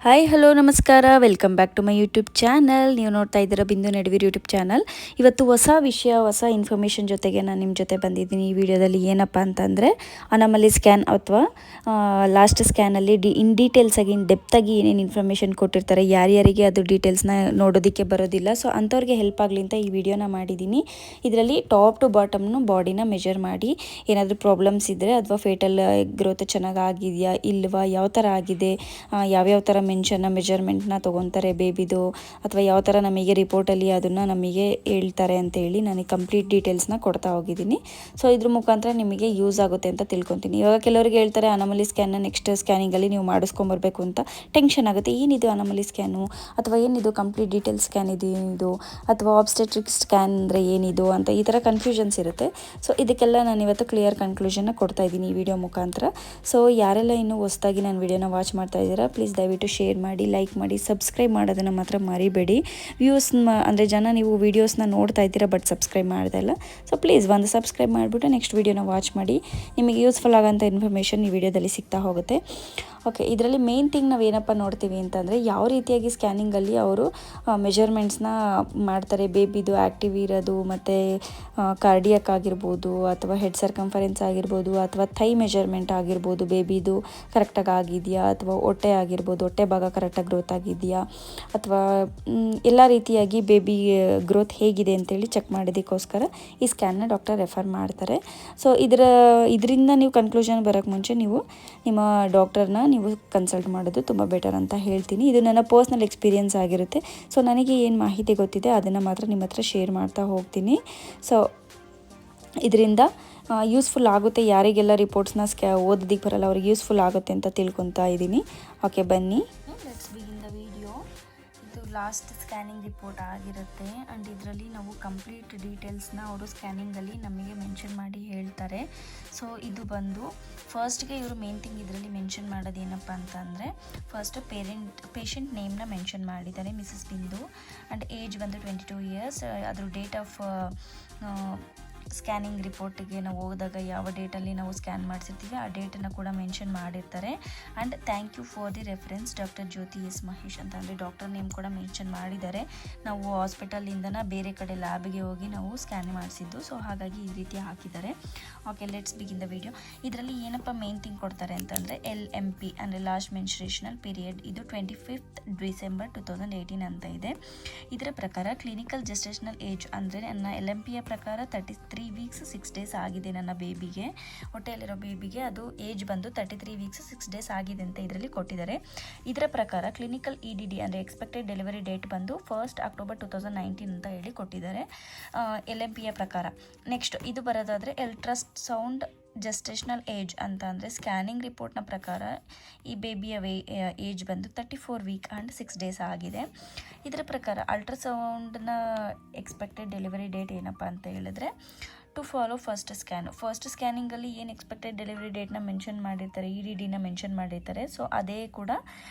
Hi hello ನಮಸ್ಕಾರ, welcome back to my YouTube channel. ನೀವು ನೋಡ್ತಾ ಇದ್ದೀರಾ ಬಿಂದು ನಡುವಿರ್ ಯೂಟ್ಯೂಬ್ ಚಾನಲ್. ಇವತ್ತು ಹೊಸ ವಿಷಯ, ಹೊಸ ಇನ್ಫಾರ್ಮೇಷನ್ ಜೊತೆಗೆ ನಾನು ನಿಮ್ಮ ಜೊತೆ ಬಂದಿದ್ದೀನಿ. ಈ ವಿಡಿಯೋದಲ್ಲಿ ಏನಪ್ಪ ಅಂತಂದರೆ ಅನಾಮಲಿ ಸ್ಕ್ಯಾನ್ ಅಥವಾ ಲಾಸ್ಟ್ ಸ್ಕ್ಯಾನಲ್ಲಿ ಇನ್ ಡೀಟೇಲ್ಸ್ ಆಗಿ ಡೆಪ್ತಾಗಿ ಏನೇನು ಇನ್ಫಾರ್ಮೇಷನ್ ಕೊಟ್ಟಿರ್ತಾರೆ, ಯಾರ್ಯಾರಿಗೆ ಅದು ಡೀಟೇಲ್ಸ್ನ ನೋಡೋದಕ್ಕೆ ಬರೋದಿಲ್ಲ, ಸೊ ಅಂಥವ್ರಿಗೆ ಹೆಲ್ಪ್ ಆಗಲಿ ಅಂತ ಈ ವಿಡಿಯೋನ ಮಾಡಿದ್ದೀನಿ. ಇದರಲ್ಲಿ ಟಾಪ್ ಟು ಬಾಟಮ್ನು ಬಾಡಿನ ಮೆಜರ್ ಮಾಡಿ ಏನಾದರೂ ಪ್ರಾಬ್ಲಮ್ಸ್ ಇದ್ದರೆ ಅಥವಾ ಫೇಟಲ್ ಗ್ರೋತ್ ಚೆನ್ನಾಗಿ ಆಗಿದೆಯಾ ಇಲ್ವಾ, ಯಾವ ಥರ ಆಗಿದೆ, ಯಾವ್ಯಾವ ಥರ ಮೆಜರ್ಮೆಂಟ್ನ ತೊಗೊತಾರೆ ಬೇಬಿದು, ಅಥವಾ ಯಾವ ಥರ ನಮಗೆ ರಿಪೋರ್ಟಲ್ಲಿ ಅದನ್ನು ನಮಗೆ ಹೇಳ್ತಾರೆ ಅಂತೇಳಿ ನನಗೆ ಕಂಪ್ಲೀಟ್ ಡೀಟೇಲ್ಸ್ನ ಕೊಡ್ತಾ ಹೋಗಿದ್ದೀನಿ. ಸೊ ಇದ್ರ ಮುಖಾಂತರ ನಿಮಗೆ ಯೂಸ್ ಆಗುತ್ತೆ ಅಂತ ತಿಳ್ಕೊತೀನಿ. ಇವಾಗ ಕೆಲವರಿಗೆ ಹೇಳ್ತಾರೆ ಅನಾಮಲಿ ಸ್ಕ್ಯಾನ್ನ ನೆಕ್ಸ್ಟ್ ಸ್ಕ್ಯಾನಿಂಗಲ್ಲಿ ನೀವು ಮಾಡಿಸ್ಕೊಂಬರ್ಬೇಕು ಅಂತ ಟೆನ್ಷನ್ ಆಗುತ್ತೆ. ಏನಿದು ಅನಾಮಲಿ ಸ್ಕ್ಯಾನು, ಅಥವಾ ಏನಿದು ಕಂಪ್ಲೀಟ್ ಡೀಟೇಲ್ಸ್ ಸ್ಕ್ಯಾನ್ ಇದು, ಅಥವಾ ಆಬ್ಸ್ಟೆಟ್ರಿಕ್ ಸ್ಕ್ಯಾನ್ ಅಂದರೆ ಏನಿದು ಅಂತ ಈ ಥರ ಕನ್ಫ್ಯೂಷನ್ಸ್ ಇರುತ್ತೆ. ಸೊ ಇದಕ್ಕೆಲ್ಲ ನಾನು ಇವತ್ತು ಕ್ಲಿಯರ್ ಕನ್ಕ್ಲೂಷನ್ನ ಕೊಡ್ತಾ ಇದ್ದೀನಿ ಈ ವಿಡಿಯೋ ಮುಖಾಂತರ. ಸೊ ಯಾರೆಲ್ಲ ಇನ್ನೂ ಹೊಸದಾಗಿ ನಾನು ವಿಡಿಯೋನ ವಾಚ್ ಮಾಡ್ತಾ ಇದ್ದೀರಾ, ಪ್ಲೀಸ್ ದಯವಿಟ್ಟು ಶೇರ್ ಮಾಡಿ, ಲೈಕ್ ಮಾಡಿ, ಸಬ್ಸ್ಕ್ರೈಬ್ ಮಾಡೋದನ್ನು ಮಾತ್ರ ಮರಿಬೇಡಿ. ಅಂದರೆ ಜನ ನೀವು ವೀಡಿಯೋಸ್ನ ನೋಡ್ತಾ ಇದ್ದೀರಾ ಬಟ್ ಸಬ್ಸ್ಕ್ರೈಬ್ ಮಾಡ್ತಾ ಇಲ್ಲ. ಸೊ ಪ್ಲೀಸ್ ಒಂದು ಸಬ್ಸ್ಕ್ರೈಬ್ ಮಾಡಿಬಿಟ್ಟು ನೆಕ್ಸ್ಟ್ ವೀಡಿಯೋನ ವಾಚ್ ಮಾಡಿ. ನಿಮಗೆ ಯೂಸ್ಫುಲ್ ಆಗೋಂಥ ಇನ್ಫಾರ್ಮೇಷನ್ ಈ ವಿಡಿಯೋದಲ್ಲಿ ಸಿಗ್ತಾ ಹೋಗುತ್ತೆ. ಓಕೆ, ಇದರಲ್ಲಿ ಮೇನ್ ಥಿಂಗ್ ನಾವು ಏನಪ್ಪ ನೋಡ್ತೀವಿ ಅಂತಂದರೆ ಯಾವ ರೀತಿಯಾಗಿ ಸ್ಕ್ಯಾನಿಂಗಲ್ಲಿ ಅವರು ಮೆಜರ್ಮೆಂಟ್ಸ್ನ ಮಾಡ್ತಾರೆ. ಬೇಬಿದು ಆ್ಯಕ್ಟಿವ್ ಇರೋದು, ಮತ್ತು ಕಾರ್ಡಿಯಕ್ ಆಗಿರ್ಬೋದು, ಅಥವಾ ಹೆಡ್ ಸರ್ಕಂಫರೆನ್ಸ್ ಆಗಿರ್ಬೋದು, ಅಥವಾ ಥೈ ಮೆಜರ್ಮೆಂಟ್ ಆಗಿರ್ಬೋದು, ಬೇಬಿದು ಕರೆಕ್ಟಾಗಿ ಆಗಿದೆಯಾ, ಅಥವಾ ಹೊಟ್ಟೆ ಆಗಿರ್ಬೋದು, ಹೊಟ್ಟೆ ಭಾಗ ಕರೆಕ್ಟಾಗಿ ಗ್ರೋತ್ ಆಗಿದೆಯಾ, ಅಥವಾ ಎಲ್ಲ ರೀತಿಯಾಗಿ ಬೇಬಿ ಗ್ರೋತ್ ಹೇಗಿದೆ ಅಂತೇಳಿ ಚೆಕ್ ಮಾಡೋದಕ್ಕೋಸ್ಕರ ಈ ಸ್ಕ್ಯಾನ್ನ ಡಾಕ್ಟರ್ ರೆಫರ್ ಮಾಡ್ತಾರೆ. ಸೊ ಇದರಿಂದ ನೀವು ಕನ್ಕ್ಲೂಷನ್ ಬರೋಕ್ಕೆ ಮುಂಚೆ ನೀವು ನಿಮ್ಮ ಡಾಕ್ಟರ್ನ ನೀವು ಕನ್ಸಲ್ಟ್ ಮಾಡೋದು ತುಂಬ ಬೆಟರ್ ಅಂತ ಹೇಳ್ತೀನಿ. ಇದು ನನ್ನ ಪರ್ಸ್ನಲ್ ಎಕ್ಸ್ಪೀರಿಯೆನ್ಸ್ ಆಗಿರುತ್ತೆ. ಸೊ ನನಗೆ ಏನು ಮಾಹಿತಿ ಗೊತ್ತಿದೆ ಅದನ್ನು ಮಾತ್ರ ನಿಮ್ಮ ಹತ್ರ ಶೇರ್ ಮಾಡ್ತಾ ಹೋಗ್ತೀನಿ. ಸೊ ಇದರಿಂದ ಯೂಸ್ಫುಲ್ ಆಗುತ್ತೆ, ಯಾರಿಗೆಲ್ಲ ರಿಪೋರ್ಟ್ಸ್ನ ಓದೋದಕ್ಕೆ ಬರಲ್ಲ ಅವ್ರಿಗೆ ಯೂಸ್ಫುಲ್ ಆಗುತ್ತೆ ಅಂತ ತಿಳ್ಕೊತಾ ಇದ್ದೀನಿ. ಓಕೆ, ಬನ್ನಿ ಲೆಟ್ಸ್ ಬಿಗಿನ್ ದ ವಿಡಿಯೋ. ಇದು ಲಾಸ್ಟ್ ಸ್ಕ್ಯಾನಿಂಗ್ ರಿಪೋರ್ಟ್ ಆಗಿರುತ್ತೆ. ಆ್ಯಂಡ್ ಇದರಲ್ಲಿ ನಾವು ಕಂಪ್ಲೀಟ್ ಡೀಟೇಲ್ಸ್ನ ಅವರು ಸ್ಕ್ಯಾನಿಂಗಲ್ಲಿ ನಮಗೆ ಮೆನ್ಷನ್ ಮಾಡಿ ಹೇಳ್ತಾರೆ. ಸೊ ಇದು ಬಂದು ಫಸ್ಟ್ಗೆ ಇವರು ಮೇನ್ ಥಿಂಗ್ ಇದರಲ್ಲಿ ಮೆನ್ಷನ್ ಮಾಡೋದು ಏನಪ್ಪ ಅಂತಂದರೆ, ಫಸ್ಟ್ ಪೇಷಂಟ್ ನೇಮ್ನ ಮೆನ್ಷನ್ ಮಾಡಿದ್ದಾರೆ, ಮಿಸಸ್ ಬಿಂದು, ಆ್ಯಂಡ್ ಏಜ್ ಬಂದು 22 ಇಯರ್ಸ್. ಅದ್ರ ಡೇಟ್ ಆಫ್ ಸ್ಕ್ಯಾನಿಂಗ್ ರಿಪೋರ್ಟಿಗೆ ನಾವು ಹೋದಾಗ ಯಾವ ಡೇಟಲ್ಲಿ ನಾವು ಸ್ಕ್ಯಾನ್ ಮಾಡಿಸಿರ್ತೀವಿ ಆ ಡೇಟನ್ನು ಕೂಡ ಮೆನ್ಷನ್ ಮಾಡಿರ್ತಾರೆ. And thank you for the reference doctor Jyoti S Mahesh ಅಂತ, ಅಂದರೆ ಡಾಕ್ಟರ್ ನೇಮ್ ಕೂಡ ಮೆನ್ಷನ್ ಮಾಡಿದ್ದಾರೆ. ನಾವು ಹಾಸ್ಪಿಟಲಿಂದನ ಬೇರೆ ಕಡೆ ಲ್ಯಾಬ್ಗೆ ಹೋಗಿ ನಾವು ಸ್ಕ್ಯಾನ್ ಮಾಡಿಸಿದ್ದು, ಸೊ ಹಾಗಾಗಿ ಈ ರೀತಿ ಹಾಕಿದ್ದಾರೆ. Okay, let's begin the video. ಇದರಲ್ಲಿ ಏನಪ್ಪ ಮೇನ್ ಥಿಂಗ್ ಕೊಡ್ತಾರೆ ಅಂತಂದರೆ LMP ಅಂದರೆ ಲಾಸ್ಟ್ ಮೆನ್ಸ್ಟ್ರೇಷನಲ್ ಪೀರಿಯಡ್, ಇದು 25th December 2018 ಅಂತ ಇದೆ. ಇದರ ಪ್ರಕಾರ ಕ್ಲಿನಿಕಲ್ ಜೆಸ್ಟೇಷನಲ್ ಏಜ್ ಅಂದರೆ ನನ್ನ LMPಯ ಪ್ರಕಾರ 33 weeks 6 days ಆಗಿದೆ ನನ್ನ ಬೇಬಿಗೆ, ಹೊಟ್ಟೆಯಲ್ಲಿರೋ ಬೇಬಿಗೆ ಅದು ಏಜ್ ಬಂದು 33 weeks 6 days ಆಗಿದೆ ಅಂತ ಇದರಲ್ಲಿ ಕೊಟ್ಟಿದ್ದಾರೆ. ಇದರ ಪ್ರಕಾರ ಕ್ಲಿನಿಕಲ್ EDD ಅಂದರೆ ಎಕ್ಸ್ಪೆಕ್ಟೆಡ್ ಡೆಲಿವರಿ ಡೇಟ್ ಬಂದು 1st October 2019 ಅಂತ ಹೇಳಿ ಕೊಟ್ಟಿದ್ದಾರೆ LMPಯ ಪ್ರಕಾರ. ನೆಕ್ಸ್ಟ್ ಇದು ಬರೋದಾದರೆ ಅಲ್ಟ್ರಾಸೌಂಡ್ ಜೆಸ್ಟೇಷನಲ್ ಏಜ್ ಅಂತ ಅಂದರೆ ಸ್ಕ್ಯಾನಿಂಗ್ ರಿಪೋರ್ಟ್ನ ಪ್ರಕಾರ ಈ ಬೇಬಿಯ ಏಜ್ ಬಂದು 34 weeks ಆ್ಯಂಡ್ 6 days ಆಗಿದೆ. ಇದರ ಪ್ರಕಾರ ಅಲ್ಟ್ರಾಸೌಂಡ್ನ ಎಕ್ಸ್ಪೆಕ್ಟೆಡ್ ಡೆಲಿವರಿ ಡೇಟ್ ಏನಪ್ಪ ಅಂತ ಹೇಳಿದ್ರೆ ಟು ಫಾಲೋ ಫಸ್ಟ್ ಸ್ಕ್ಯಾನಿಂಗಲ್ಲಿ ಏನು ಎಕ್ಸ್ಪೆಕ್ಟೆಡ್ ಡೆಲಿವರಿ ಡೇಟ್ನ ಮೆನ್ಷನ್ ಮಾಡಿರ್ತಾರೆ, EDDನ ಮೆನ್ಷನ್ ಮಾಡಿರ್ತಾರೆ. ಸೊ ಅದೇ ಕೂಡ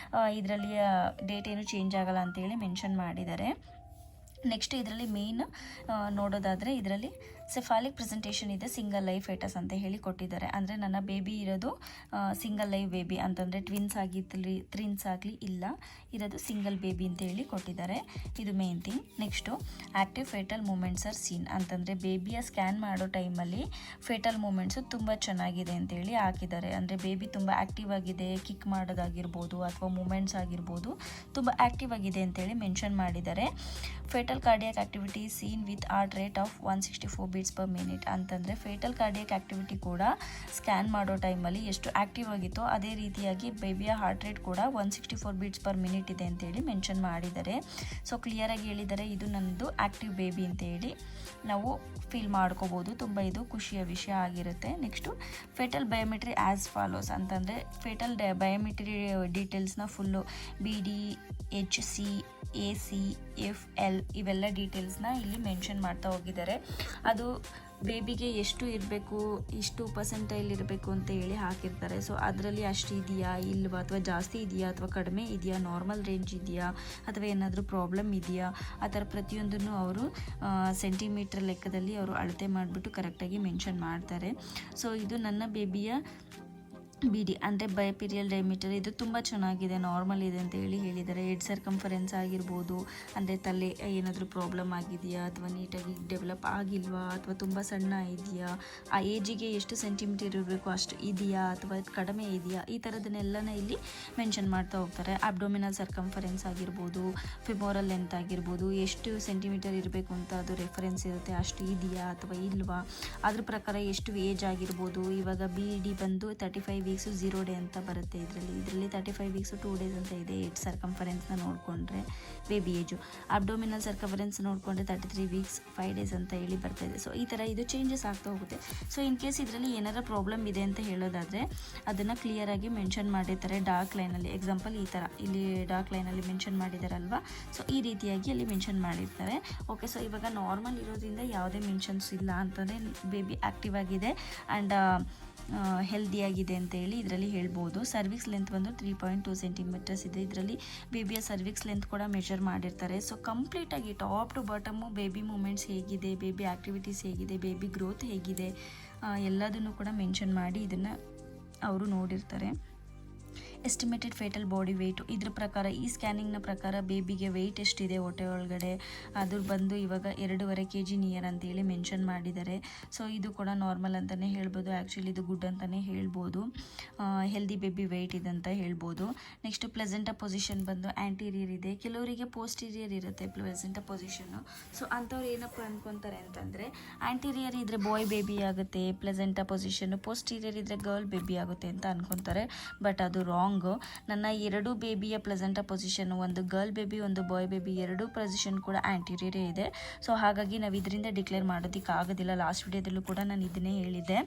ಇದರಲ್ಲಿ ಡೇಟ್ ಏನು ಚೇಂಜ್ ಆಗಲ್ಲ ಅಂತೇಳಿ ಮೆನ್ಷನ್ ಮಾಡಿದ್ದಾರೆ. ನೆಕ್ಸ್ಟ್ ಇದರಲ್ಲಿ ಮೇನ್ ನೋಡೋದಾದರೆ ಇದರಲ್ಲಿ ಸೆಫಾಲಿಕ್ ಪ್ರೆಸೆಂಟೇಷನ್ ಇದೆ, ಸಿಂಗಲ್ ಲೈವ್ ಫೇಟಸ್ ಅಂತ ಹೇಳಿ ಕೊಟ್ಟಿದ್ದಾರೆ. ಅಂದರೆ ನನ್ನ ಬೇಬಿ ಇರೋದು ಸಿಂಗಲ್ ಲೈವ್ ಬೇಬಿ ಅಂತಂದರೆ ಟ್ವಿನ್ಸ್ ಆಗಲಿ ಇಲ್ಲ, ಇರೋದು ಸಿಂಗಲ್ ಬೇಬಿ ಅಂತ ಹೇಳಿ ಕೊಟ್ಟಿದ್ದಾರೆ. ಇದು main thing. Next active foetal movements are seen ಅಂತಂದರೆ ಬೇಬಿಯ ಸ್ಕ್ಯಾನ್ ಮಾಡೋ ಟೈಮಲ್ಲಿ ಫೇಟಲ್ ಮೂಮೆಂಟ್ಸು ತುಂಬ ಚೆನ್ನಾಗಿದೆ ಅಂತೇಳಿ ಹಾಕಿದ್ದಾರೆ. ಅಂದರೆ ಬೇಬಿ ತುಂಬ ಆ್ಯಕ್ಟಿವ್ ಆಗಿದೆ, ಕಿಕ್ ಮಾಡೋದಾಗಿರ್ಬೋದು ಅಥವಾ ಮೂಮೆಂಟ್ಸ್ ಆಗಿರ್ಬೋದು ತುಂಬ ಆ್ಯಕ್ಟಿವ್ ಆಗಿದೆ ಅಂತೇಳಿ ಮೆನ್ಷನ್ ಮಾಡಿದ್ದಾರೆ. Foetal cardiac activity seen with heart rate of 164 beats per minute ಅಂತಂದರೆ ಫೇಟಲ್ ಕಾರ್ಡಿಯಾಕ್ ಆಕ್ಟಿವಿಟಿ ಕೂಡ ಸ್ಕ್ಯಾನ್ ಮಾಡೋ ಟೈಮಲ್ಲಿ ಎಷ್ಟು ಆ್ಯಕ್ಟಿವ್ ಆಗಿತ್ತೋ ಅದೇ ರೀತಿಯಾಗಿ ಬೇಬಿಯ ಹಾರ್ಟ್ ರೇಟ್ ಕೂಡ 164 beats per minute ಇದೆ ಅಂತೇಳಿ ಮೆನ್ಷನ್ ಮಾಡಿದ್ದಾರೆ. ಸೊ ಕ್ಲಿಯರಾಗಿ ಹೇಳಿದ್ದಾರೆ, ಇದು ನನ್ನದು ಆ್ಯಕ್ಟಿವ್ ಬೇಬಿ ಅಂತೇಳಿ ನಾವು ಫೀಲ್ ಮಾಡ್ಕೋಬೋದು. ತುಂಬ ಇದು ಖುಷಿಯ ವಿಷಯ ಆಗಿರುತ್ತೆ. Next fetal biometry as follows ಅಂತಂದರೆ ಫೇಟಲ್ ಬಯೋಮೆಟ್ರಿ ಡೀಟೇಲ್ಸ್ನ full BD HC AC FL ಇವೆಲ್ಲ ಡೀಟೇಲ್ಸ್ನ ಇಲ್ಲಿ ಮೆನ್ಷನ್ ಮಾಡ್ತಾ ಹೋಗಿದ್ದಾರೆ. ಅದು ಬೇಬಿಗೆ ಎಷ್ಟು ಇರಬೇಕು, ಇಷ್ಟು ಪರ್ಸೆಂಟೈಲ್ ಇರಬೇಕು ಅಂತ ಹೇಳಿ ಹಾಕಿರ್ತಾರೆ. ಸೊ ಅದರಲ್ಲಿ ಅಷ್ಟು ಇದೆಯಾ ಇಲ್ವಾ, ಅಥವಾ ಜಾಸ್ತಿ ಇದೆಯಾ ಅಥವಾ ಕಡಿಮೆ ಇದೆಯಾ, ನಾರ್ಮಲ್ ರೇಂಜ್ ಇದೆಯಾ ಅಥವಾ ಏನಾದರೂ ಪ್ರಾಬ್ಲಮ್ ಇದೆಯಾ, ಆ ಥರ ಪ್ರತಿಯೊಂದನ್ನು ಅವರು ಸೆಂಟಿಮೀಟ್ರ್ ಲೆಕ್ಕದಲ್ಲಿ ಅವರು ಅಳತೆ ಮಾಡಿಬಿಟ್ಟು ಕರೆಕ್ಟಾಗಿ ಮೆನ್ಷನ್ ಮಾಡ್ತಾರೆ. ಸೊ ಇದು ನನ್ನ ಬೇಬಿಯ BD ಅಂದರೆ ಬೈಪೀರಿಯಲ್ ಡೈಮೀಟರ್, ಇದು ತುಂಬ ಚೆನ್ನಾಗಿದೆ, ನಾರ್ಮಲ್ ಇದೆ ಅಂತ ಹೇಳಿದ್ದಾರೆ. ಹೆಡ್ ಸರ್ಕಂಫರೆನ್ಸ್ ಆಗಿರ್ಬೋದು, ಅಂದರೆ ತಲೆ ಏನಾದರೂ ಪ್ರಾಬ್ಲಮ್ ಆಗಿದೆಯಾ ಅಥವಾ ನೀಟಾಗಿ ಡೆವಲಪ್ ಆಗಿಲ್ವಾ ಅಥವಾ ತುಂಬ ಸಣ್ಣ ಇದೆಯಾ, ಆ ಏಜಿಗೆ ಎಷ್ಟು ಸೆಂಟಿಮೀಟರ್ ಇರಬೇಕು ಅಷ್ಟು ಇದೆಯಾ ಅಥವಾ ಕಡಿಮೆ ಇದೆಯಾ, ಈ ಥರದನ್ನೆಲ್ಲನ ಇಲ್ಲಿ ಮೆನ್ಷನ್ ಮಾಡ್ತಾ ಹೋಗ್ತಾರೆ. ಅಬ್ಡೋಮಿನಲ್ ಸರ್ಕಂಫರೆನ್ಸ್ ಆಗಿರ್ಬೋದು, ಫಿಮೋರಲ್ ಲೆಂತ್ ಆಗಿರ್ಬೋದು, ಎಷ್ಟು ಸೆಂಟಿಮೀಟರ್ ಇರಬೇಕು ಅಂತ ಅದು ರೆಫರೆನ್ಸ್ ಇರುತ್ತೆ, ಅಷ್ಟು ಇದೆಯಾ ಅಥವಾ ಇಲ್ವಾ, ಅದ್ರ ಪ್ರಕಾರ ಎಷ್ಟು ಏಜ್ ಆಗಿರ್ಬೋದು. ಇವಾಗ BD ಬಂದು 35 ವೀಕ್ಸು 0 ಡೇ ಅಂತ ಬರುತ್ತೆ. ಇದರಲ್ಲಿ 35 ವೀಕ್ಸು 2 ಡೇಸ್ ಅಂತ ಇದೆ. ಹೆಡ್ ಸರ್ಕಂಫರೆನ್ಸ್ನ ನೋಡಿಕೊಂಡ್ರೆ ಬೇಬಿ ಏಜು, ಅಬ್ಡೋಮಿನಲ್ ಸರ್ಕಂಫರೆನ್ಸ್ ನೋಡಿಕೊಂಡ್ರೆ 33 ವೀಕ್ಸ್ 5 ಡೇಸ್ ಅಂತ ಹೇಳಿ ಬರ್ತಾ ಇದೆ. ಸೊ ಈ ಥರ ಇದು ಚೇಂಜಸ್ ಆಗ್ತಾ ಹೋಗುತ್ತೆ. ಸೊ ಇನ್ ಕೇಸ್ ಇದರಲ್ಲಿ ಏನಾರ ಪ್ರಾಬ್ಲಮ್ ಇದೆ ಅಂತ ಹೇಳೋದಾದರೆ ಅದನ್ನು ಕ್ಲಿಯರಾಗಿ ಮೆನ್ಷನ್ ಮಾಡಿರ್ತಾರೆ ಡಾರ್ಕ್ ಲೈನಲ್ಲಿ. ಎಕ್ಸಾಂಪಲ್ ಈ ಥರ ಇಲ್ಲಿ ಡಾರ್ಕ್ ಲೈನಲ್ಲಿ ಮೆನ್ಷನ್ ಮಾಡಿದಾರಲ್ವಾ, ಸೊ ಈ ರೀತಿಯಾಗಿ ಅಲ್ಲಿ ಮೆನ್ಷನ್ ಮಾಡಿರ್ತಾರೆ. ಓಕೆ, ಸೊ ಇವಾಗ ನಾರ್ಮಲ್ ಇರೋದ್ರಿಂದ ಯಾವುದೇ ಮೆನ್ಷನ್ಸ್ ಇಲ್ಲ ಅಂತಂದರೆ ಬೇಬಿ ಆ್ಯಕ್ಟಿವ್ ಆಗಿದೆ ಆ್ಯಂಡ್ ಹೆಲ್ದಿಯಾಗಿದೆ ಅಂತೇಳಿ ಇದರಲ್ಲಿ ಹೇಳ್ಬೋದು. ಸರ್ವಿಕ್ಸ್ ಲೆಂತ್ ಬಂದು 3.2 ಸೆಂಟಿಮೀಟರ್ಸ್ ಇದೆ. ಇದರಲ್ಲಿ ಬೇಬಿಯ ಸರ್ವಿಕ್ಸ್ ಲೆಂತ್ ಕೂಡ ಮೆಷರ್ ಮಾಡಿರ್ತಾರೆ. ಸೊ ಕಂಪ್ಲೀಟಾಗಿ top to bottom baby movements ಹೇಗಿದೆ, ಬೇಬಿ ಆ್ಯಕ್ಟಿವಿಟೀಸ್ ಹೇಗಿದೆ, ಬೇಬಿ ಗ್ರೋತ್ ಹೇಗಿದೆ, ಎಲ್ಲದನ್ನು ಕೂಡ ಮೆನ್ಷನ್ ಮಾಡಿ ಇದನ್ನು ಅವರು ನೋಡಿರ್ತಾರೆ. ಎಸ್ಟಿಮೇಟೆಡ್ ಫೇಟಲ್ ಬಾಡಿ ವೆಯ್ಟು, ಇದ್ರ ಪ್ರಕಾರ ಈ ಸ್ಕ್ಯಾನಿಂಗ್ನ ಪ್ರಕಾರ ಬೇಬಿಗೆ ವೆಯ್ಟ್ ಎಷ್ಟಿದೆ ಹೊಟ್ಟೆ ಒಳಗಡೆ, ಅದು ಬಂದು ಇವಾಗ 2.5 kg ನಿಯರ್ ಅಂತೇಳಿ ಮೆನ್ಷನ್ ಮಾಡಿದ್ದಾರೆ. ಸೊ ಇದು ಕೂಡ ನಾರ್ಮಲ್ ಅಂತಲೇ ಹೇಳ್ಬೋದು, ಆ್ಯಕ್ಚುಲಿ ಇದು ಗುಡ್ ಅಂತಲೇ ಹೇಳ್ಬೋದು. ಹೆಲ್ದಿ ಬೇಬಿ ವೆಯ್ಟ್ ಇದೆ ಅಂತ ಹೇಳ್ಬೋದು. ನೆಕ್ಸ್ಟ್ ಪ್ಲೆಸೆಂಟಾ ಪೊಸಿಷನ್ ಬಂದು ಆ್ಯಂಟೀರಿಯರ್ ಇದೆ, ಕೆಲವರಿಗೆ ಪೋಸ್ಟೀರಿಯರ್ ಇರುತ್ತೆ ಪ್ಲೆಸೆಂಟಾ ಪೊಸಿಷನ್ನು. ಸೊ ಅಂಥವ್ರು ಏನಪ್ಪ ಅಂದ್ಕೊತಾರೆ ಅಂತಂದರೆ ಆ್ಯಂಟೀರಿಯರ್ ಇದ್ದರೆ ಬಾಯ್ ಬೇಬಿ ಆಗುತ್ತೆ ಪ್ಲೆಸೆಂಟಾ ಪೊಸಿಷನ್ನು, ಪೋಸ್ಟೀರಿಯರ್ ಇದ್ದರೆ ಗರ್ಲ್ ಬೇಬಿ ಆಗುತ್ತೆ ಅಂತ ಅಂದ್ಕೊತಾರೆ. ಬಟ್ ಅದು ರಾಂಗ್. ನನ್ನ 2 ಬೇಬಿಯ ಪ್ಲೆಸೆಂಟಾ ಪೊಸಿಷನ್, ಒಂದು ಗರ್ಲ್ ಬೇಬಿ ಒಂದು ಬಾಯ್ ಬೇಬಿ, 2 ಪೊಸಿಷನ್ ಕೂಡ ಆ್ಯಂಟೀರಿಯರೇ ಇದೆ. ಸೊ ಹಾಗಾಗಿ ನಾವು ಇದರಿಂದ ಡಿಕ್ಲೇರ್ ಮಾಡೋದಕ್ಕೆ ಆಗೋದಿಲ್ಲ. ಲಾಸ್ಟ್ ವಿಡಿಯೋದಲ್ಲೂ ಕೂಡ ನಾನು ಇದನ್ನೇ ಹೇಳಿದ್ದೆ.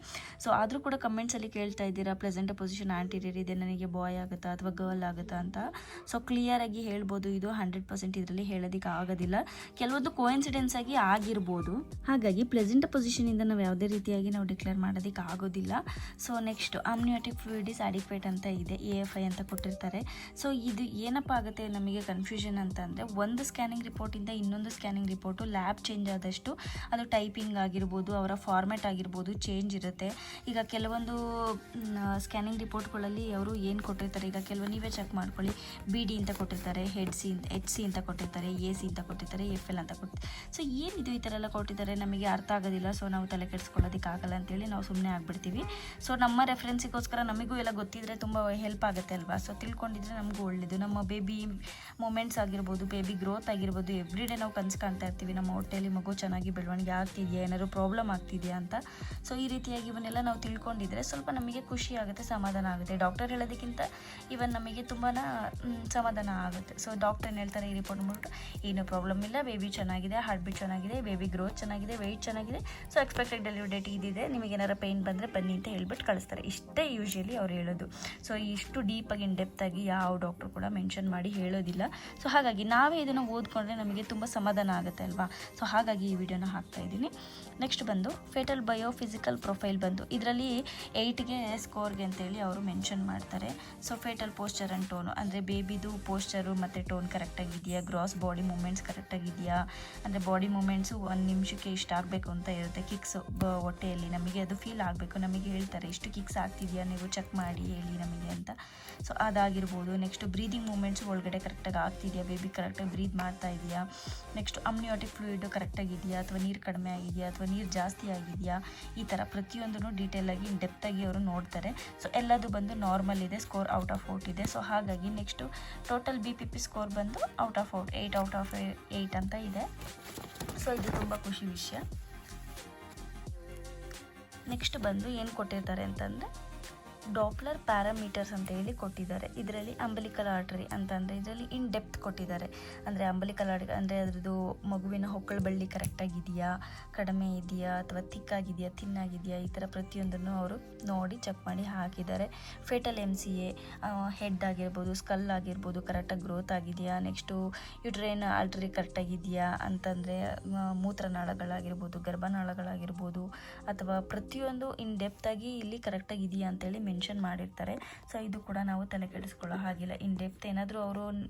ಸೊ ಆದರೂ ಕೂಡ ಕಮೆಂಟ್ಸಲ್ಲಿ ಕೇಳ್ತಾ ಇದ್ದೀರಾ ಪ್ಲೆಸೆಂಟಾ ಪೊಸಿಷನ್ ಆ್ಯಂಟೀರಿಯರ್ ಇದೆ, ನನಗೆ ಬಾಯ್ ಆಗುತ್ತಾ ಅಥವಾ ಗರ್ಲ್ ಆಗುತ್ತಾ ಅಂತ. ಸೊ ಕ್ಲಿಯರಾಗಿ ಹೇಳ್ಬೋದು, ಇದು 100% ಇದರಲ್ಲಿ ಹೇಳೋದಕ್ಕೆ ಆಗೋದಿಲ್ಲ. ಕೆಲವೊಂದು ಕೋಇನ್ಸಿಡೆನ್ಸ್ ಆಗಿ ಆಗಿರ್ಬೋದು. ಹಾಗಾಗಿ ಪ್ಲೆಸೆಂಟಾ ಪೊಸಿಷನಿಂದ ನಾವು ಯಾವುದೇ ರೀತಿಯಾಗಿ ನಾವು ಡಿಕ್ಲೇರ್ ಮಾಡೋದಕ್ಕೆ ಆಗೋದಿಲ್ಲ. So next amniotic fluid is adequate ಅಂತ ಇದೆ, AFI ಅಂತ ಕೊಟ್ಟಿರ್ತಾರೆ. ಸೊ ಇದು ಏನಪ್ಪ ಆಗುತ್ತೆ ನಮಗೆ ಕನ್ಫ್ಯೂಷನ್ ಅಂತ ಅಂದರೆ, ಒಂದು ಸ್ಕ್ಯಾನಿಂಗ್ ರಿಪೋರ್ಟಿಂದ ಇನ್ನೊಂದು ಸ್ಕ್ಯಾನಿಂಗ್ ರಿಪೋರ್ಟು ಲ್ಯಾಬ್ ಚೇಂಜ್ ಆದಷ್ಟು ಅದು ಟೈಪಿಂಗ್ ಆಗಿರ್ಬೋದು, ಅವರ ಫಾರ್ಮ್ಯಾಟ್ ಆಗಿರ್ಬೋದು ಚೇಂಜ್ ಇರುತ್ತೆ. ಈಗ ಕೆಲವೊಂದು ಸ್ಕ್ಯಾನಿಂಗ್ ರಿಪೋರ್ಟ್ಗಳಲ್ಲಿ ಅವರು ಏನು ಕೊಟ್ಟಿರ್ತಾರೆ, ಈಗ ಕೆಲವು ನೀವೇ ಚೆಕ್ ಮಾಡ್ಕೊಳ್ಳಿ, BD ಅಂತ ಕೊಟ್ಟಿರ್ತಾರೆ, HC ಅಂತ ಕೊಟ್ಟಿರ್ತಾರೆ, AC ಅಂತ ಕೊಟ್ಟಿರ್ತಾರೆ, FL ಅಂತ ಕೊಟ್ಟಿರ್ತಾರೆ. ಸೊ ಏನಿದು ಈ ಥರ ಎಲ್ಲ ಕೊಟ್ಟಿದ್ದಾರೆ ನಮಗೆ ಅರ್ಥ ಆಗೋದಿಲ್ಲ. ಸೊ ನಾವು ತಲೆ ಕೆಡಿಸ್ಕೊಳ್ಳೋದಕ್ಕೆ ಆಗಲ್ಲ ಅಂತೇಳಿ ನಾವು ಸುಮ್ಮನೆ ಆಗಿಬಿಡ್ತೀವಿ. ಸೊ ನಮ್ಮ ರೆಫರೆನ್ಸಿಗೋಸ್ಕರ ನಮಗೂ ಎಲ್ಲ ಗೊತ್ತಿದ್ರೆ ತುಂಬ ಹೆಲ್ಪ್ ಆಗುತ್ತೆ ಅಲ್ವಾ. ಸೊ ತಿಳ್ಕೊಂಡಿದ್ರೆ ನಮಗೂ ಒಳ್ಳೆಯದು. ನಮ್ಮ ಬೇಬಿ ಮೂಮೆಂಟ್ಸ್ ಆಗಿರ್ಬೋದು, ಬೇಬಿ ಗ್ರೋತ್ ಆಗಿರ್ಬೋದು, ಎವ್ರಿ ಡೇ ನಾವು ಕನಸು ಕಾಣ್ತಾ ಇರ್ತೀವಿ ನಮ್ಮ ಹೊಟ್ಟೆಯಲ್ಲಿ ಮಗು ಚೆನ್ನಾಗಿ ಬೆಳವಣಿಗೆ ಆಗ್ತಿದೆಯಾ, ಏನಾದ್ರು ಪ್ರಾಬ್ಲಮ್ ಆಗ್ತಿದೆಯಾ ಅಂತ. ಸೊ ಈ ರೀತಿಯಾಗಿ ಇವನ್ನೆಲ್ಲ ನಾವು ತಿಳ್ಕೊಂಡಿದ್ರೆ ಸ್ವಲ್ಪ ನಮಗೆ ಖುಷಿ ಆಗುತ್ತೆ, ಸಮಾಧಾನ ಆಗುತ್ತೆ. ಡಾಕ್ಟರ್ ಹೇಳೋದಕ್ಕಿಂತ ಇವನ್ ನಮಗೆ ತುಂಬಾ ಸಮಾಧಾನ ಆಗುತ್ತೆ. ಸೊ ಡಾಕ್ಟರ್ ಏನು ಹೇಳ್ತಾರೆ, ಈ ರಿಪೋರ್ಟ್ ನೋಡ್ಬಿಟ್ಟು ಏನೂ ಪ್ರಾಬ್ಲಮ್ ಇಲ್ಲ, ಬೇಬಿ ಚೆನ್ನಾಗಿದೆ, ಹಾರ್ಟ್ ಬೀಟ್ ಚೆನ್ನಾಗಿದೆ, ಬೇಬಿ ಗ್ರೋತ್ ಚೆನ್ನಾಗಿದೆ, ವೆಯ್ಟ್ ಚೆನ್ನಾಗಿದೆ, ಸೊ ಎಕ್ಸ್ಪೆಕ್ಟೆಡ್ ಡೆಲಿವರಿ ಡೇಟ್ ಇದಿದೆ, ನಿಮಗೆ ಏನಾರು ಪೇಯ್ನ್ ಬಂದರೆ ಬನ್ನಿ ಅಂತ ಹೇಳ್ಬಿಟ್ಟು ಕಳಿಸ್ತಾರೆ. ಇಷ್ಟೇ ಯೂಶಲಿ ಅವ್ರು ಹೇಳೋದು. ಸೊ ಇಷ್ಟು ಡೀಪಾಗಿ ಇನ್ ಡೆಪ್ತ್ ಆಗಿ ಯಾವ ಡಾಕ್ಟ್ರು ಕೂಡ ಮೆನ್ಷನ್ ಮಾಡಿ ಹೇಳೋದಿಲ್ಲ. ಸೊ ಹಾಗಾಗಿ ನಾವೇ ಇದನ್ನು ಓದ್ಕೊಂಡ್ರೆ ನಮಗೆ ತುಂಬ ಸಮಾಧಾನ ಆಗುತ್ತೆ ಅಲ್ವಾ. ಸೊ ಹಾಗಾಗಿ ಈ ವಿಡಿಯೋನ ಹಾಕ್ತಾ ಇದ್ದೀನಿ. ನೆಕ್ಸ್ಟ್ ಬಂದು ಫೇಟಲ್ ಬಯೋಫಿಸಿಕಲ್ ಪ್ರೊಫೈಲ್ ಬಂದು ಇದರಲ್ಲಿ 8ಗೆ ಸ್ಕೋರ್ಗೆ ಅಂತೇಳಿ ಅವರು ಮೆನ್ಷನ್ ಮಾಡ್ತಾರೆ. So fatal posture and tone, ಅಂದರೆ ಬೇಬಿದು ಪೋಸ್ಚರು ಮತ್ತು ಟೋನ್ ಕರೆಕ್ಟಾಗಿದೆಯಾ, ಗ್ರಾಸ್ ಬಾಡಿ ಮೂಮೆಂಟ್ಸ್ ಕರೆಕ್ಟಾಗಿದೆಯಾ, ಅಂದರೆ ಬಾಡಿ ಮೂಮೆಂಟ್ಸು 1 ನಿಮಿಷಕ್ಕೆ ಇಷ್ಟ ಆಗಬೇಕು ಅಂತ ಇರುತ್ತೆ. ಕಿಕ್ಸು ಹೊಟ್ಟೆಯಲ್ಲಿ ನಮಗೆ ಅದು ಫೀಲ್ ಆಗಬೇಕು, ನಮಗೆ ಹೇಳ್ತಾರೆ ಇಷ್ಟು ಕಿಕ್ಸ್ ಆಗ್ತಿದೆಯಾ ನೀವು ಚೆಕ್ ಮಾಡಿ ಹೇಳಿ ನಮಗೆ ಅಂತ. ಸೊ ಅದಾಗಿರ್ಬೋದು. ನೆಕ್ಸ್ಟ್ ಬ್ರೀದಿಂಗ್ ಮೂಮೆಂಟ್ಸ್ ಒಳಗಡೆ ಕರೆಕ್ಟಾಗಿ ಆಗ್ತಿದೆಯಾ, ಬೇಬಿ ಕರೆಕ್ಟಾಗಿ ಬ್ರೀದ್ ಮಾಡ್ತಾ ಇದೆಯಾ. ನೆಕ್ಸ್ಟ್ ಅಮ್ನಿಯೋಟಿಕ್ ಫ್ಲೂಯಿಡ್ ಕರೆಕ್ಟಾಗಿದೆಯಾ ಅಥವಾ ನೀರು ಕಡಿಮೆ ಆಗಿದೆಯಾ ಅಥವಾ ನೀರು ಜಾಸ್ತಿ ಆಗಿದೆಯಾ, ಈ ಥರ ಪ್ರತಿಯೊಂದನ್ನು ಡೀಟೇಲಾಗಿ ಡೆಪ್ತಾಗಿ ಅವರು ನೋಡ್ತಾರೆ. ಸೊ ಎಲ್ಲದು ಬಂದು ನಾರ್ಮಲ್ ಇದೆ, ಸ್ಕೋರ್ ಔಟ್ ಆಫ್ 8 ಇದೆ. ಸೊ ಹಾಗಾಗಿ ನೆಕ್ಸ್ಟು ಟೋಟಲ್ BPP ಸ್ಕೋರ್ ಬಂದು ಔಟ್ ಆಫ್ 8 ಔಟ್ ಆಫ್ 8 ಅಂತ ಇದೆ. ಸೊ ಇದು ತುಂಬ ಖುಷಿ ವಿಷಯ. ನೆಕ್ಸ್ಟ್ ಬಂದು ಏನು ಕೊಟ್ಟಿರ್ತಾರೆ ಅಂತಂದರೆ ಡಾಪ್ಲರ್ ಪ್ಯಾರಾಮೀಟರ್ಸ್ ಅಂತ ಹೇಳಿ ಕೊಟ್ಟಿದ್ದಾರೆ. ಇದರಲ್ಲಿ ಅಂಬಲಿಕಲ್ ಆರ್ಟರಿ ಅಂತಂದರೆ ಇದರಲ್ಲಿ ಇನ್ ಡೆಪ್ತ್ ಕೊಟ್ಟಿದ್ದಾರೆ. ಅಂದರೆ ಅಂಬಲಿಕಲ್ ಆರ್ಟರಿ ಅಂದರೆ ಅದರದ್ದು ಮಗುವಿನ ಹೊಕ್ಕಳ ಬಳ್ಳಿ ಕರೆಕ್ಟಾಗಿದೆಯಾ, ಕಡಿಮೆ ಇದೆಯಾ ಅಥವಾ ಥಿಕ್ಕಾಗಿದೆಯಾ, ಥಿನ್ನಾಗಿದೆಯಾ, ಈ ಥರ ಪ್ರತಿಯೊಂದನ್ನು ಅವರು ನೋಡಿ ಚೆಕ್ ಮಾಡಿ ಹಾಕಿದ್ದಾರೆ. ಫೇಟಲ್ MCA ಹೆಡ್ ಆಗಿರ್ಬೋದು, ಸ್ಕಲ್ ಆಗಿರ್ಬೋದು ಕರೆಕ್ಟಾಗಿ ಗ್ರೋತ್ ಆಗಿದೆಯಾ. ನೆಕ್ಸ್ಟು ಯುಟ್ರೈನ್ ಆರ್ಟರಿ ಕರೆಕ್ಟಾಗಿದೆಯಾ ಅಂತಂದರೆ ಮೂತ್ರನಾಳಗಳಾಗಿರ್ಬೋದು, ಗರ್ಭನಾಳಗಳಾಗಿರ್ಬೋದು ಅಥವಾ ಪ್ರತಿಯೊಂದು ಇನ್ ಡೆಪ್ತಾಗಿ ಇಲ್ಲಿ ಕರೆಕ್ಟಾಗಿದೆಯಾ ಅಂತೇಳಿ ಮೆನ್ಷನ್ ಮಾಡಿರ್ತಾರೆ. ಸೊ ಇದು ಕೂಡ ನಾವು ತಲೆ ಕೆಡಿಸ್ಕೊಳ್ಳೋ ಹಾಗಿಲ್ಲ. ಇನ್ ಡೆಪ್ತ್ ಏನಾದರೂ ಅವರು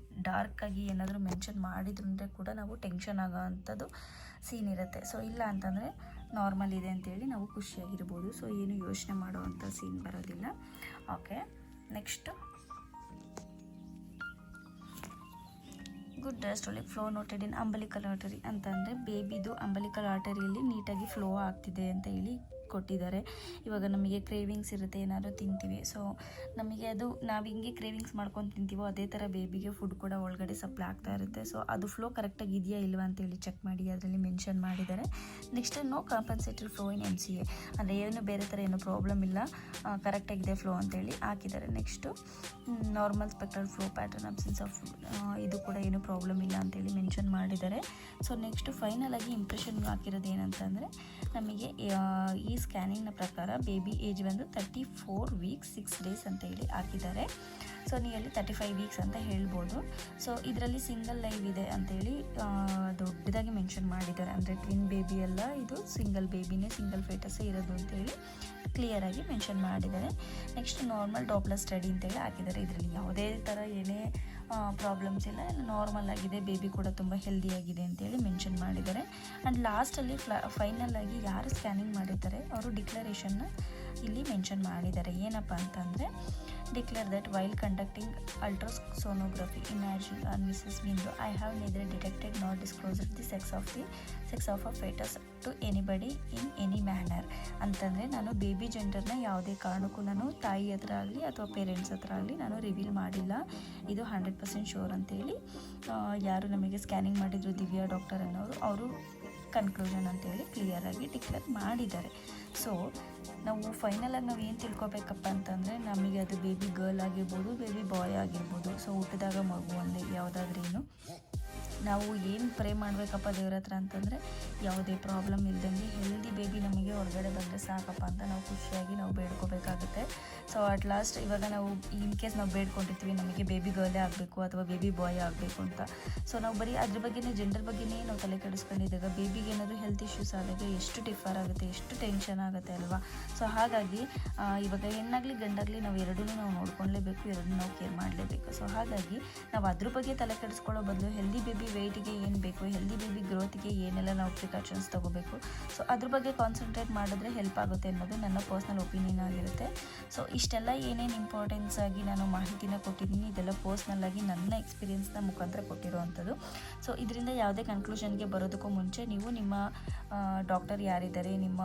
ಡಾರ್ಕಾಗಿ ಏನಾದರೂ ಮೆನ್ಷನ್ ಮಾಡಿದ್ರು ಅಂದರೆ ಕೂಡ ನಾವು ಟೆನ್ಷನ್ ಆಗೋ ಅಂಥದ್ದು ಸೀನ್ ಇರುತ್ತೆ. ಸೊ ಇಲ್ಲ ಅಂತಂದರೆ ನಾರ್ಮಲ್ ಇದೆ ಅಂತೇಳಿ ನಾವು ಖುಷಿಯಾಗಿರ್ಬೋದು. ಸೊ ಏನು ಯೋಚನೆ ಮಾಡುವಂಥ ಸೀನ್ ಬರೋದಿಲ್ಲ. Okay, next good diastolic flow noted in umbilical artery ಅಂತಂದರೆ ಬೇಬಿದು ಅಂಬಲಿಕಲ್ ಆರ್ಟರಿಯಲ್ಲಿ ನೀಟಾಗಿ ಫ್ಲೋ ಆಗ್ತಿದೆ ಅಂತ ಹೇಳಿ ಕೊಟ್ಟಿದ್ದಾರೆ. ಇವಾಗ ನಮಗೆ ಕ್ರೇವಿಂಗ್ಸ್ ಇರುತ್ತೆ, ಏನಾದರೂ ತಿಂತೀವಿ, ಸೊ ನಮಗೆ ಅದು ನಾವು ಹಿಂಗೆ ಕ್ರೇವಿಂಗ್ಸ್ ಮಾಡ್ಕೊಂಡು ತಿಂತೀವೋ ಅದೇ ಥರ ಬೇಬಿಗೆ ಫುಡ್ ಕೂಡ ಒಳಗಡೆ ಸಪ್ಲೈ ಆಗ್ತಾ ಇರುತ್ತೆ. ಸೊ ಅದು ಫ್ಲೋ ಕರೆಕ್ಟಾಗಿ ಇದೆಯಾ ಇಲ್ವಾ ಅಂತೇಳಿ ಚೆಕ್ ಮಾಡಿ ಅದರಲ್ಲಿ ಮೆನ್ಷನ್ ಮಾಡಿದ್ದಾರೆ. Next no compensatory flow in MCA, ಅಂದರೆ ಏನು ಬೇರೆ ಥರ ಏನು ಪ್ರಾಬ್ಲಮ್ ಇಲ್ಲ, ಕರೆಕ್ಟಾಗಿದೆ ಫ್ಲೋ ಅಂತೇಳಿ ಹಾಕಿದ್ದಾರೆ. Next normal spectral flow pattern absence of ಇದು ಕೂಡ ಏನು ಪ್ರಾಬ್ಲಮ್ ಇಲ್ಲ ಅಂತೇಳಿ ಮೆನ್ಷನ್ ಮಾಡಿದ್ದಾರೆ. ಸೊ ನೆಕ್ಸ್ಟು ಫೈನಲ್ ಆಗಿ ಇಂಪ್ರೆಷನ್ ಹಾಕಿರೋದು ಏನಂತಂದರೆ ನಮಗೆ ಈ ಸ್ಕ್ಯಾನಿಂಗ್ನ ಪ್ರಕಾರ ಬೇಬಿ ಏಜ್ ಬಂದು 34 ವೀಕ್ಸ್ 6 ಡೇಸ್ ಅಂತ ಹೇಳಿ ಹಾಕಿದ್ದಾರೆ. ಸೊ ನಿಯರ್ಲಿ 35 ವೀಕ್ಸ್ ಅಂತ ಹೇಳ್ಬೋದು. ಸೊ ಇದರಲ್ಲಿ ಸಿಂಗಲ್ ಲೈವ್ ಇದೆ ಅಂತೇಳಿ ದೊಡ್ಡದಾಗಿ ಮೆನ್ಷನ್ ಮಾಡಿದ್ದಾರೆ. ಅಂದರೆ ಟ್ವಿನ್ ಬೇಬಿ ಎಲ್ಲ, ಇದು ಸಿಂಗಲ್ ಬೇಬಿನೇ, ಸಿಂಗಲ್ ಫೇಟಸ್ಸೇ ಇರೋದು ಅಂತೇಳಿ ಕ್ಲಿಯರಾಗಿ ಮೆನ್ಷನ್ ಮಾಡಿದ್ದಾರೆ. ನೆಕ್ಸ್ಟ್ ನಾರ್ಮಲ್ ಡಾಪ್ಲರ್ ಸ್ಟಡಿ ಅಂತೇಳಿ ಹಾಕಿದ್ದಾರೆ. ಇದರಲ್ಲಿ ಯಾವುದೇ ಥರ ಏನೇ ಪ್ರಾಬ್ಲಮ್ಸ್ ಇಲ್ಲ, ನಾರ್ಮಲ್ ಆಗಿದೆ, ಬೇಬಿ ಕೂಡ ತುಂಬ ಹೆಲ್ದಿಯಾಗಿದೆ ಅಂತೇಳಿ ಮೆನ್ಷನ್ ಮಾಡಿದ್ದಾರೆ. ಆ್ಯಂಡ್ ಲಾಸ್ಟಲ್ಲಿ ಫೈನಲ್ ಆಗಿ ಯಾರು ಸ್ಕ್ಯಾನಿಂಗ್ ಮಾಡಿರ್ತಾರೆ ಅವರು ಡಿಕ್ಲರೇಷನ್ನ ಇಲ್ಲಿ ಮೆನ್ಷನ್ ಮಾಡಿದ್ದಾರೆ. ಏನಪ್ಪ ಅಂತಂದರೆ declare that while conducting ultrasonography imagine on Mrs Bindu I have neither detected not disclosed the sex of a fetus to anybody in any manner. ಅಂತಂದರೆ ನಾನು ಬೇಬಿ ಜೆಂಡರ್ನ ಯಾವುದೇ ಕಾರಣಕ್ಕೂ ನಾನು ತಾಯಿ ಹತ್ರ ಆಗಲಿ ಅಥವಾ ಪೇರೆಂಟ್ಸ್ ಹತ್ರ ಆಗಲಿ ನಾನು ರಿವೀಲ್ ಮಾಡಿಲ್ಲ, ಇದು 100% ಶೋರ್ ಅಂತೇಳಿ ಯಾರು ನಮಗೆ ಸ್ಕ್ಯಾನಿಂಗ್ ಮಾಡಿದ್ರು ದಿವ್ಯಾ ಡಾಕ್ಟರ್ ಅನ್ನೋರು ಅವರು ಕನ್ಕ್ಲೂಷನ್ ಅಂತೇಳಿ ಕ್ಲಿಯರಾಗಿ ಡಿಕ್ಲೇರ್ ಮಾಡಿದ್ದಾರೆ. ಸೊ ನಾವು ಫೈನಲಾಗಿ ನಾವು ಏನು ತಿಳ್ಕೊಬೇಕಪ್ಪ ಅಂತಂದರೆ ನಮಗೆ ಅದು ಬೇಬಿ ಗರ್ಲ್ ಆಗಿರ್ಬೋದು, ಬೇಬಿ ಬಾಯ್ ಆಗಿರ್ಬೋದು, ಸೊ ಹುಟ್ಟಿದಾಗ ಮಗು ಒಂದೇ ಯಾವುದಾದ್ರೇನು ನಾವು ಏನು ಪ್ರೇ ಮಾಡಬೇಕಪ್ಪ ದೇವ್ರ ಹತ್ರ ಅಂತಂದರೆ ಯಾವುದೇ ಪ್ರಾಬ್ಲಮ್ ಇಲ್ದಂಗೆ ಹೆಲ್ದಿ ಬೇಬಿ ನಮಗೆ ಹೊರಗಡೆ ಬಂದರೆ ಸಾಕಪ್ಪ ಅಂತ ನಾವು ಖುಷಿಯಾಗಿ ನಾವು ಬೇಡ್ಕೋಬೇಕಾಗುತ್ತೆ. ಸೊ ಅಟ್ ಲಾಸ್ಟ್ ಇವಾಗ ನಾವು ಇನ್ ಕೇಸ್ ನಾವು ಬೇಡ್ಕೊಂಡಿರ್ತೀವಿ ನಮಗೆ ಬೇಬಿ ಗರ್ಲೇ ಆಗಬೇಕು ಅಥವಾ ಬೇಬಿ ಬಾಯ್ ಆಗಬೇಕು ಅಂತ, ಸೊ ನಾವು ಬರೀ ಅದ್ರ ಬಗ್ಗೆನೇ ಜೆಂಡರ್ ಬಗ್ಗೆನೇ ನಾವು ತಲೆ ಕೆಡಿಸ್ಕೊಂಡಿದ್ದಾಗ ಬೇಬಿಗೆ ಏನಾದರೂ ಹೆಲ್ತ್ ಇಶ್ಯೂಸ್ ಆದಾಗ ಎಷ್ಟು ಡಿಫರ್ ಆಗುತ್ತೆ, ಎಷ್ಟು ಟೆನ್ಷನ್ ಆಗುತ್ತೆ ಅಲ್ವಾ. ಸೊ ಹಾಗಾಗಿ ಇವಾಗ ಹೆಣ್ಣಾಗಲಿ ಗಂಡಾಗಲಿ ನಾವು ಎರಡೂ ನಾವು ನೋಡ್ಕೊಳ್ಳೇಬೇಕು, ಎರಡೂ ನಾವು ಕೇರ್ ಮಾಡಲೇಬೇಕು. ಸೊ ಹಾಗಾಗಿ ನಾವು ಅದ್ರ ಬಗ್ಗೆ ತಲೆ ಕೆಡಿಸ್ಕೊಳ್ಳೋ ಬದಲು ಹೆಲ್ದಿ ಬೇಬಿ ವೆಯ್ಟಿಗೆ ಏನು ಬೇಕು, ಹೆಲ್ದಿ ಬೇಬಿ ಗ್ರೋತ್ಗೆ ಏನೆಲ್ಲ ನಾವು ಪ್ರಿಕಾಷನ್ಸ್ ತೊಗೋಬೇಕು, ಸೊ ಅದ್ರ ಬಗ್ಗೆ ಕಾನ್ಸಂಟ್ರೇಟ್ ಮಾಡಿದ್ರೆ ಹೆಲ್ಪ್ ಆಗುತ್ತೆ ಅನ್ನೋದು ನನ್ನ ಪರ್ಸ್ನಲ್ ಒಪಿನಿಯನ್ ಆಗಿರುತ್ತೆ. ಸೊ ಇಷ್ಟೆಲ್ಲ ಏನೇನು ಇಂಪಾರ್ಟೆನ್ಸ್ ಆಗಿ ನಾನು ಮಾಹಿತಿನ ಕೊಟ್ಟಿದ್ದೀನಿ ಇದೆಲ್ಲ ಪರ್ಸ್ನಲ್ಲಾಗಿ ನನ್ನ ಎಕ್ಸ್ಪೀರಿಯನ್ಸ್ನ ಮುಖಾಂತರ ಕೊಟ್ಟಿರೋವಂಥದ್ದು. ಸೊ ಇದರಿಂದ ಯಾವುದೇ ಕನ್ಕ್ಲೂಷನ್ಗೆ ಬರೋದಕ್ಕೂ ಮುಂಚೆ ನೀವು ನಿಮ್ಮ ಡಾಕ್ಟರ್ ಯಾರಿದ್ದಾರೆ, ನಿಮ್ಮ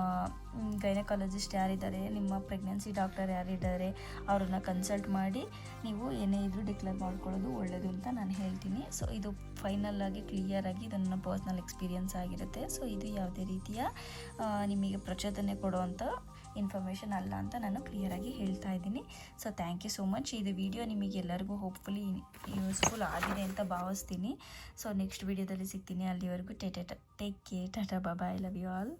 ಗೈನಕಾಲಜಿಸ್ಟ್ ಯಾರಿದ್ದಾರೆ, ನಿಮ್ಮ ಪ್ರೆಗ್ನೆನ್ಸಿ ಡಾಕ್ಟರ್ ಯಾರಿದ್ದಾರೆ ಅವ್ರನ್ನ ಕನ್ಸಲ್ಟ್ ಮಾಡಿ ನೀವು ಏನೇ ಇದ್ರೂ ಡಿಕ್ಲೇರ್ ಮಾಡ್ಕೊಳ್ಳೋದು ಒಳ್ಳೆಯದು ಅಂತ ನಾನು ಹೇಳ್ತೀನಿ. ಸೊ ಇದು ಫೈನಲ್ ಆಗಿ ಕ್ಲಿಯರಾಗಿ ಇದು ನನ್ನ ಪರ್ಸ್ನಲ್ ಎಕ್ಸ್ಪೀರಿಯನ್ಸ್ ಆಗಿರುತ್ತೆ. ಸೊ ಇದು ಯಾವುದೇ ರೀತಿಯ ನಿಮಗೆ ಪ್ರಚೋದನೆ ಕೊಡುವಂಥ ಇನ್ಫಾರ್ಮೇಷನ್ ಅಲ್ಲ ಅಂತ ನಾನು ಕ್ಲಿಯರಾಗಿ ಹೇಳ್ತಾ ಇದ್ದೀನಿ. So thank you so much. ಇದು ವಿಡಿಯೋ ನಿಮಗೆ ಎಲ್ಲರಿಗೂ ಹೋಪ್ಫುಲಿ ಯೂಸ್ಫುಲ್ ಆಗಿದೆ ಅಂತ ಭಾವಿಸ್ತೀನಿ. ಸೊ ನೆಕ್ಸ್ಟ್ ವಿಡಿಯೋದಲ್ಲಿ ಸಿಗ್ತೀನಿ. ಅಲ್ಲಿವರೆಗೂ take care, tata, bye, I love you all.